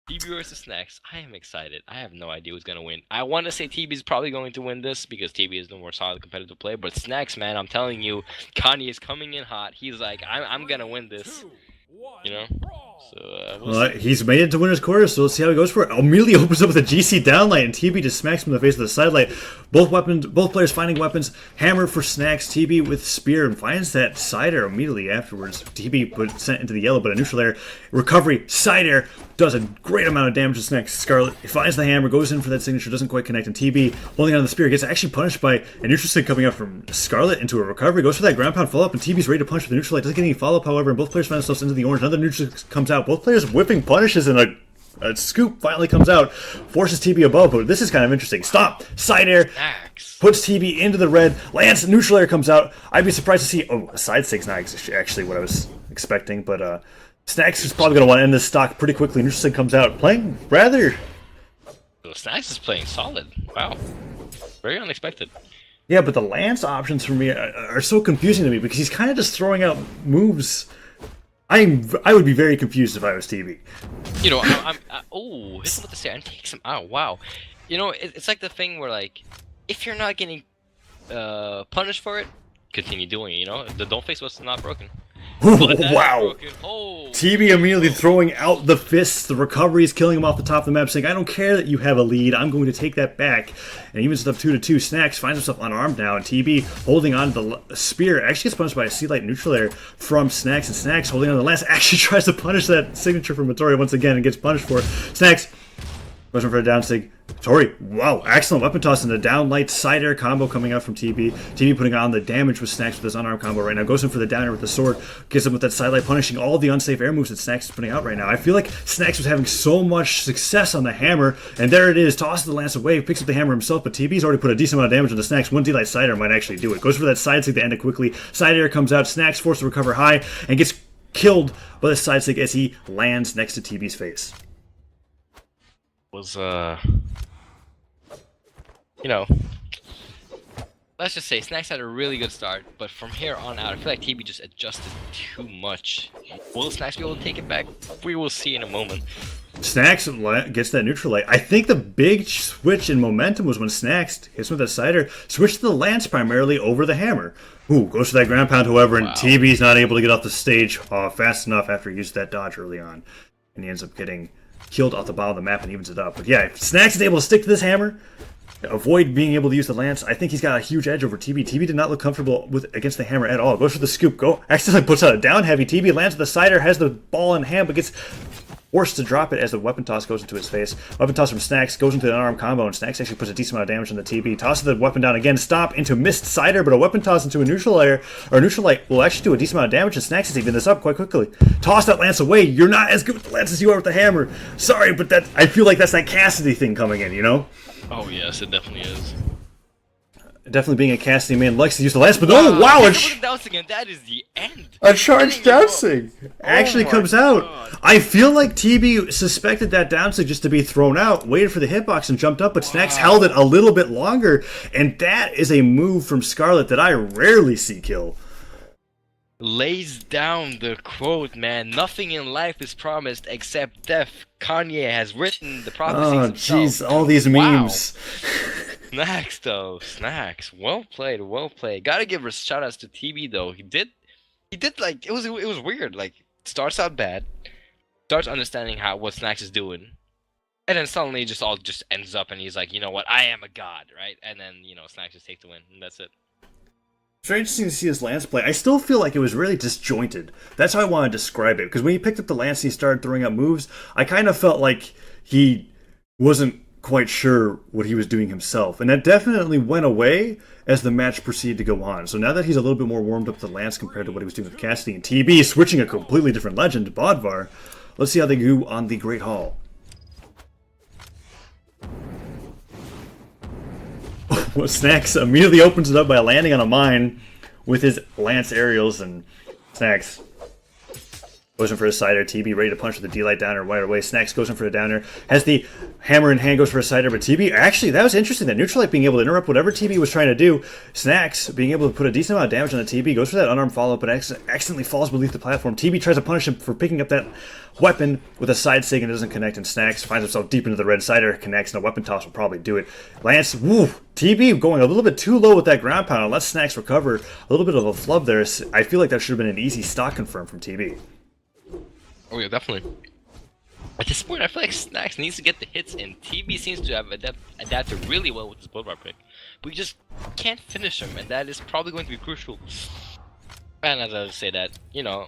TB versus Snacks. I am excited. I have no idea who's gonna win. I want to say TB is probably going to win this because TB is the more solid competitive player. But Snacks, man, I'm telling you, Kanye is coming in hot. He's like, I'm gonna win this. You know. So we'll see. He's made it to winner's quarter, so let's see how he goes for it. Immediately opens up with a GC downlight, and TB just smacks him in the face with a sidelight. Both players finding weapons. Hammer for Snacks. TB with spear and finds that side air immediately afterwards. TB sent into the yellow, but a neutral air. Recovery, side air, does a great amount of damage to Snacks. Scarlet finds the hammer, goes in for that signature, doesn't quite connect, and TB holding on to the spear gets actually punished by a neutral stick coming up from Scarlet into a recovery, goes for that ground pound follow up, and TB's ready to punch with the neutral light. Doesn't get any follow up, however, and both players find themselves into the orange. Another neutral comes out. Both players whipping punishes, and a scoop finally comes out, forces TB above, but this is kind of interesting. Stop! Side air! Snacks. Puts TB into the red. Lance, neutral air comes out. I'd be surprised to see. Oh, a side stick's not actually what I was expecting, but Snacks is probably going to want to end this stock pretty quickly. Neutral stick comes out, playing rather. So Snacks is playing solid. Wow. Very unexpected. Yeah, but the Lance options for me are so confusing to me because he's kind of just throwing out moves. I would be very confused if I was TB. You know, oh, hit him with the stare and takes him out. Wow. You know, it's like the thing where like, if you're not getting punished for it, continue doing it. You know, don't fix what's not broken. Wow. Oh. TB immediately throwing out the fists. The recovery is killing him off the top of the map, saying, I don't care that you have a lead. I'm going to take that back. And even stuff 2-2. Snacks finds himself unarmed now, and TB holding on to the spear actually gets punished by a sea light neutral air from Snacks, and Snacks holding on to the lance actually tries to punish that signature from Hattori once again and gets punished for it. Snacks goes for a down sig. Hattori, wow, excellent weapon toss and a down light side air combo coming out from TB. TB putting on the damage with Snacks with his unarmed combo right now. Goes in for the down air with the sword. Gets him with that side light, punishing all the unsafe air moves that Snacks is putting out right now. I feel like Snacks was having so much success on the hammer, and there it is. Tosses the lance away, picks up the hammer himself, but TB's already put a decent amount of damage on the Snacks. One D-light side air might actually do it. Goes for that side stick to end it quickly. Side air comes out. Snacks forced to recover high and gets killed by the side stick as he lands next to TB's face. Was you know, let's just say Snacks had a really good start, but from here on out, I feel like TB just adjusted too much. Will Snacks be able to take it back? We will see in a moment. Snacks gets that neutral light. I think the big switch in momentum was when Snacks hits with that cider, switched to the lance primarily over the hammer. Ooh, goes for that ground pound, however, and TB's not able to get off the stage fast enough after he used that dodge early on. And he ends up getting killed off the bottom of the map and evens it up. But yeah, if Snacks is able to stick to this hammer, avoid being able to use the lance, I think he's got a huge edge over TB. TB did not look comfortable against the hammer at all. Goes for the scoop, accidentally puts out a down heavy. TB lands with the cider, has the ball in hand, but gets forced to drop it as the weapon toss goes into his face. Weapon toss from Snacks goes into an unarmed combo, and Snacks actually puts a decent amount of damage on the TB. Tosses the weapon down again, stop into missed cider, but a weapon toss into a neutral layer, or a neutral light will actually do a decent amount of damage, and Snacks is even this up quite quickly. Toss that lance away. You're not as good with the lance as you are with the hammer. Sorry, but I feel like that's that Cassidy thing coming in, you know? Oh yes, it definitely is. Definitely being a Cassidy man likes to use the lance, but oh wow! That is the end. A charged downsing actually comes out. I feel like TB suspected that downsing just to be thrown out, waited for the hitbox and jumped up, but Snacks held it a little bit longer, and that is a move from Scarlet that I rarely see kill. Lays down the quote, man. Nothing in life is promised except death. Kanye has written the prophecies. Oh, jeez, all these memes. Snacks, though. Snacks. Well played, well played. Gotta give shout outs to TB, though. He did like, it was weird. Like, starts out bad, starts understanding what Snacks is doing, and then suddenly it just ends up, and he's like, you know what, I am a god, right? And then, you know, Snacks just take the win, and that's it. It's very interesting to see his lance play. I still feel like it was really disjointed. That's how I want to describe it. Because when he picked up the lance and he started throwing out moves, I kind of felt like he wasn't quite sure what he was doing himself. And that definitely went away as the match proceeded to go on. So now that he's a little bit more warmed up to the lance compared to what he was doing with Cassidy and TB, switching a completely different legend, Bodvar, let's see how they do on the Great Hall. Well, Snacks immediately opens it up by landing on a mine with his lance aerials, and Snacks Goes in for a sider. TB ready to punch with the D-light downer right away. Snackx goes in for a downer. Has the hammer in hand, goes for a sider. But TB, actually, that was interesting. That neutral light being able to interrupt whatever TB was trying to do. Snackx being able to put a decent amount of damage on the TB. Goes for that unarmed follow-up, but accidentally falls beneath the platform. TB tries to punish him for picking up that weapon with a side sig and doesn't connect. And Snackx finds himself deep into the red sider. Connects, and a weapon toss will probably do it. Lance, woo! TB going a little bit too low with that ground pound. Lets Snackx recover. A little bit of a flub there. I feel like that should have been an easy stock confirm from TB. Oh yeah, definitely. At this point, I feel like Snackx needs to get the hits, and TB seems to have adapted really well with this Bodvar pick. But we just can't finish him, and that is probably going to be crucial. And as I say that, you know,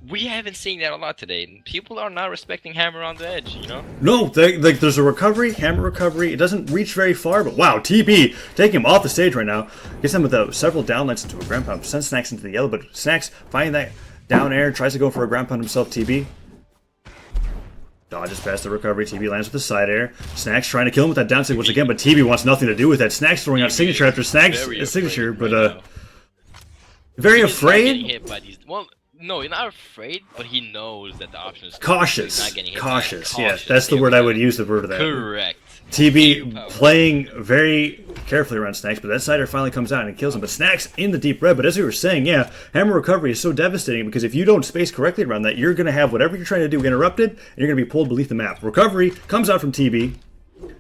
we haven't seen that a lot today. People are not respecting Hammer on the edge, you know? No, there's a recovery, Hammer recovery. It doesn't reach very far, but wow, TB taking him off the stage right now. Gets him with several downlights into a ground pound. Sends Snackx into the yellow, but Snackx finding that down air, tries to go for a ground pound himself, TB. Dodges past the recovery. TB lands with the side air. Snackx trying to kill him with that down sig once again, but TB wants nothing to do with that. Snackx throwing out signature after Snackx signature, but very afraid. Hit by these, well, no, he's not afraid, but he knows that the option is cautious. So he's not getting hit. Cautious. Yeah, that's the word I would use. The word of that. Correct. TB playing very carefully around Snackx, but that sider finally comes out and kills him. But Snackx in the deep red. But as we were saying, yeah, hammer recovery is so devastating because if you don't space correctly around that, you're going to have whatever you're trying to do interrupted, and you're going to be pulled beneath the map. Recovery comes out from TB.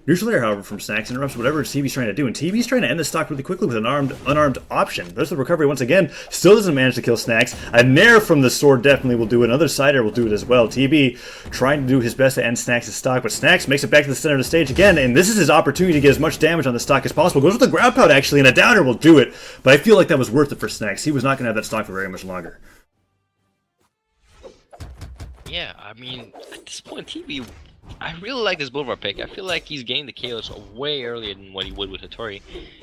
Neutral air, however, from Snackx interrupts whatever TB's trying to do, and TB's trying to end the stock really quickly with an unarmed option. There's the recovery once again. Still doesn't manage to kill Snackx. A nair from the sword definitely will do it. Another sider will do it as well. TB trying to do his best to end Snack's stock, but Snackx makes it back to the center of the stage again, and this is his opportunity to get as much damage on the stock as possible. Goes with the ground pound actually, and a downer will do it. But I feel like that was worth it for Snackx. He was not going to have that stock for very much longer. Yeah, I mean, at this point, TB, I really like this Bodvar pick. I feel like he's getting the KOs way earlier than what he would with Hattori.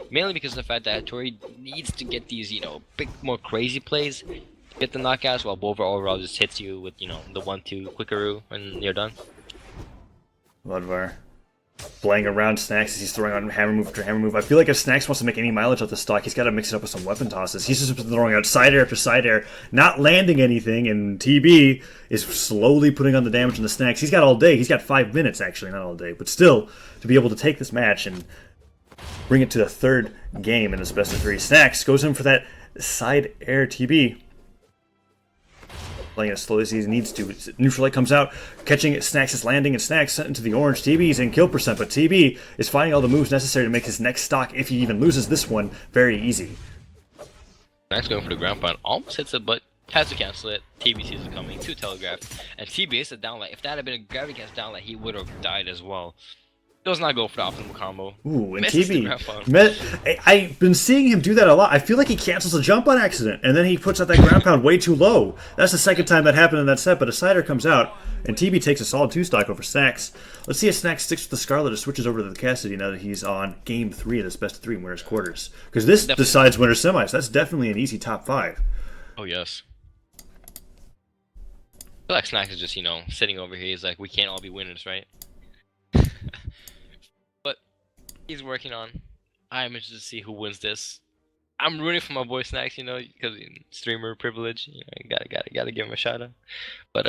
Mainly because of the fact that Hattori needs to get these, you know, big, more crazy plays to get the knockouts, while Bodvar overall just hits you with, you know, the 1-2 quickaroo and you're done. Bodvar playing around Snackx as he's throwing on hammer move after hammer move. I feel like if Snackx wants to make any mileage out the stock, he's got to mix it up with some weapon tosses. He's just throwing out side air after side air, not landing anything, and TB is slowly putting on the damage on the Snackx. He's got all day. He's got 5 minutes, actually, not all day. But still, to be able to take this match and bring it to the third game in this best of 3. Snackx goes in for that side air. TB playing as slowly as he needs to. Neutral light comes out, catching Snack's landing, and Snackx sent into the orange. TB's in kill percent, but TB is finding all the moves necessary to make his next stock, if he even loses this one, very easy. Snackx going for the ground pound, almost hits it, but has to cancel it. TB sees it coming, 2 telegraph, and TB is a downlight. If that had been a gravity cast downlight, he would have died as well. Does not go for the optimal combo. Ooh, and TB. I've been seeing him do that a lot. I feel like he cancels a jump on accident, and then he puts out that ground pound way too low. That's the second time that happened in that set, but a sider comes out, and TB takes a solid 2 stock over Snackx. Let's see if Snackx sticks with the Scarlet or switches over to the Cassidy now that he's on game 3 of this best of 3 in winners quarters. Because this definitely decides winners semis. That's definitely an easy top 5. Oh, yes. I feel like Snackx is just, you know, sitting over here. He's like, we can't all be winners, right? But he's working on. I'm interested to see who wins this. I'm rooting for my boy Snackx, you know, because streamer privilege. You know, gotta give him a shout out. But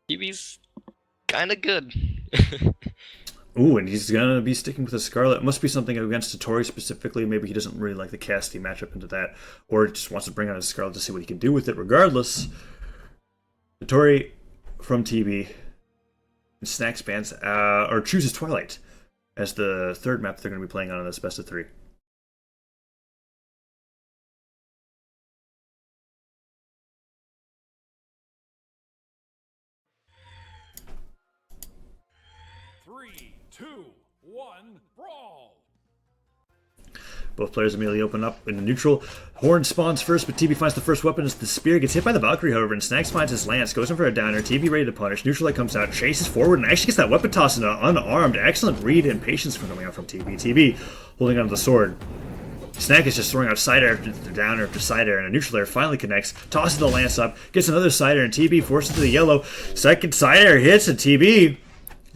TB's kind of good. Ooh, and he's gonna be sticking with the Scarlet. It must be something against Hattori specifically. Maybe he doesn't really like the Cassidy matchup into that, or just wants to bring out his Scarlet to see what he can do with it. Regardless, Hattori from TB. And Snackx bans or chooses Twilight as the third map that they're going to be playing on in this best of 3. Three, two, one, brawl! Both players immediately open up in the neutral. Horn spawns first, but TB finds the first weapon as the spear. Gets hit by the Valkyrie, however, and Snackx finds his lance. Goes in for a downer. TB ready to punish. Neutral light comes out, chases forward, and actually gets that weapon toss into unarmed. Excellent read and patience from coming out from TB. TB holding onto the sword. Snackx is just throwing out side air after downer after side air, and a neutral air finally connects. Tosses the lance up, gets another side air, and TB forces to the yellow. Second side air hits, and TB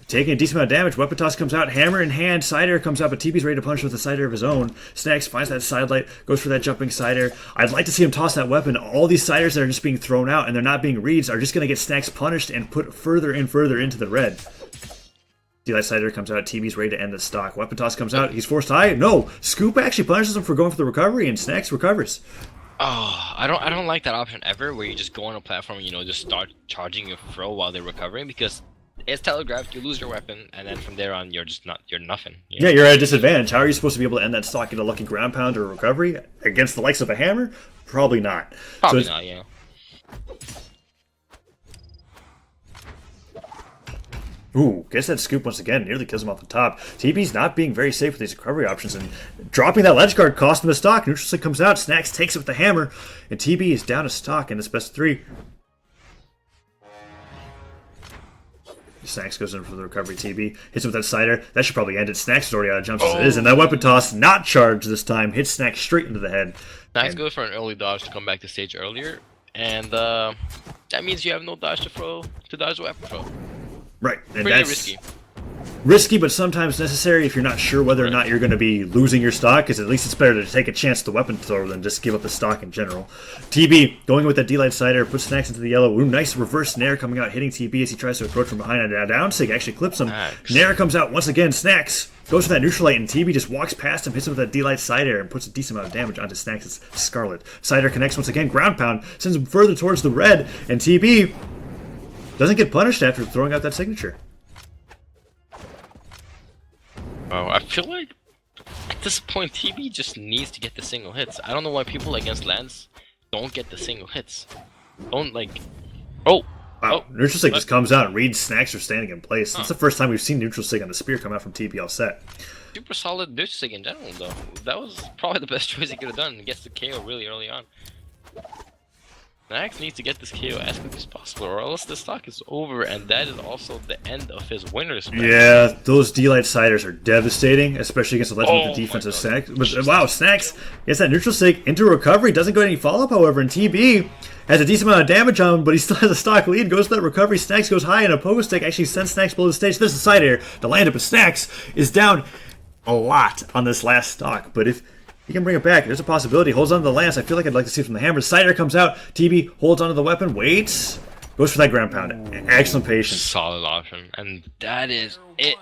Taking a decent amount of damage, weapon toss comes out, hammer in hand, cider comes out, but TB's ready to punch with a cider of his own. snackxs finds that sidelight, goes for that jumping cider. I'd like to see him toss that weapon. All these ciders that are just being thrown out and they're not being reads are just going to get snackxs punished and put further and further into the red. D-Light Cider comes out, TB's ready to end the stock. Weapon toss comes out, he's forced high. No! Scoop actually punishes him for going for the recovery, and snackxs recovers. Oh, I don't like that option ever, where you just go on a platform and, just start charging your throw while they're recovering, because it's telegraphed, you lose your weapon, and then from there on you're nothing. Yeah, you're at a disadvantage. How are you supposed to be able to end that stock in a lucky ground pound or recovery against the likes of a hammer? Probably not. Probably not, yeah. Ooh, gets that scoop once again, nearly kills him off the top. TB's not being very safe with these recovery options, and dropping that ledge guard cost him the stock. Neutral Stick comes out, snackxs takes it with the hammer, and TB is down a stock in this best of 3. snackxs goes in for the recovery. TB hits him with that cider. That should probably end it. snackxs is already out of jumps as it is, and that weapon toss, not charged this time, hits snackxs straight into the head. snackxs goes for an early dodge to come back to stage earlier, and that means you have no dodge to dodge the weapon throw. Right, and Pretty that's risky. Risky, but sometimes necessary if you're not sure whether or not you're going to be losing your stock, because at least it's better to take a chance at the weapon throw than just give up the stock in general. TB going with that D-Light Cider, puts snackxs into the yellow. Ooh, nice reverse nair coming out, hitting TB as he tries to approach from behind. And down sig actually clips him. Nice. Nair comes out once again. snackxs goes for that neutral light, and TB just walks past him, hits him with that D-Light Cider, and puts a decent amount of damage onto snackxs' Scarlet. Cider connects once again, ground pound, sends him further towards the red, and TB doesn't get punished after throwing out that signature. Oh, I feel like at this point TB just needs to get the single hits. I don't know why people against Lance don't get the single hits. Don't like. Oh! Wow, Neutral Sig just comes out and reads snackxs are standing in place. That's the first time we've seen Neutral Sig on the spear come out from TB all set. Super solid Neutral Sig in general, though. That was probably the best choice he could have done. He gets the KO really early on. snackxs needs to get this KO as quick as possible, or else the stock is over, and that is also the end of his winners. Yeah, those D-Light Ciders are devastating, especially against the legend with the defense of snackxs. But, wow, snackxs gets that Neutral Sig into recovery, doesn't go any follow-up, however, and TB has a decent amount of damage on him, but he still has a stock lead, goes for that recovery. snackxs goes high, and a pogo stick actually sends snackxs below the stage. There's the side air to land it, but snackxs is down a lot on this last stock, but if he can bring it back, there's a possibility. Holds on to the lance. I feel like I'd like to see it from the hammer. Cider comes out. TB holds onto the weapon. Waits. Goes for that ground pound. Excellent patience. Solid option. And that is it